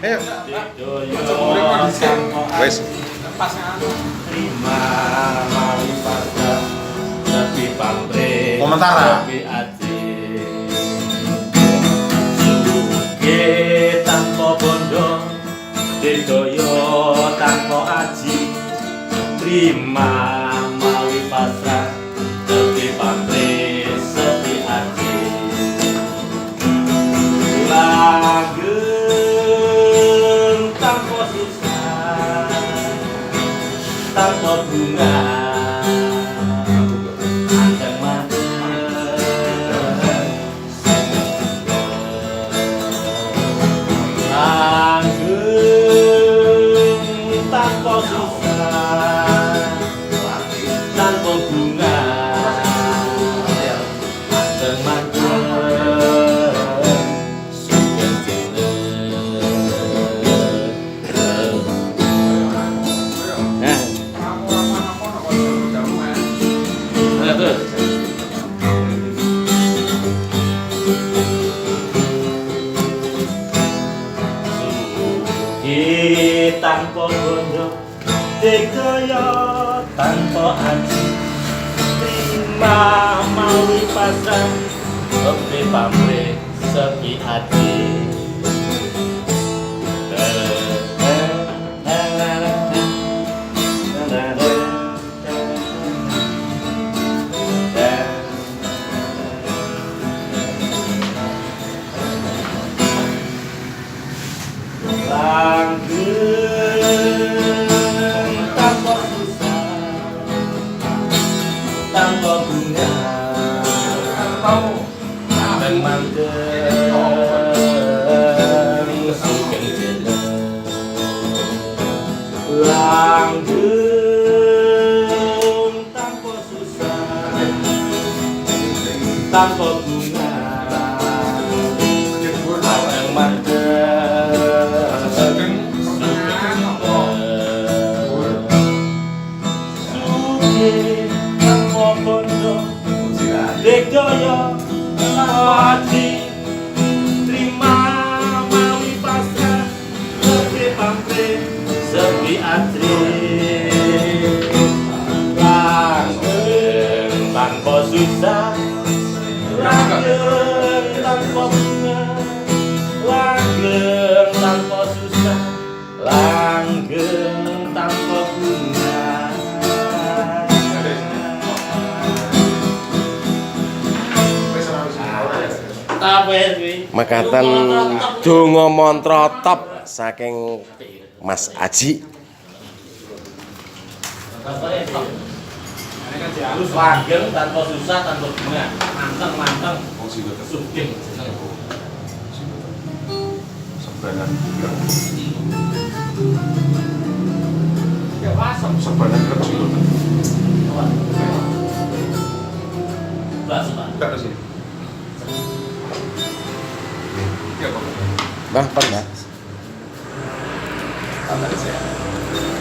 Ayo. Wes. Terima mari pada tapi pamrih Komentar. tapi ati suge tanpa bondo didoyo tanpa aji terima mari pasrah tapi pamrih sepi ati langgeng tanpa susah tanpa bunga anteng langgeng tanpa susah tanpa bunga anteng sugeng tanpa bondo dikaya tanpa aji terima mawi pasrah sepi pamrih sepi ati langgeng tanpa susah tanpa bunga dan manteng sugeng jelek langgeng tanpa susah tanpa bunga dan manteng tanpa bondo dikaya mati terima mawi pasrah sepi pamrih sepi atri langgeng tanpa susah langgeng tanpa bunga langgeng tanpa susah langgeng tanpa bunga Mekaten donga mantra top saking Mas Aji. langgeng tanpa susah tanpa bunga manteng sugeng sebanyak kecil. Enggak ada sini. Bang, pernah? Kabar saya.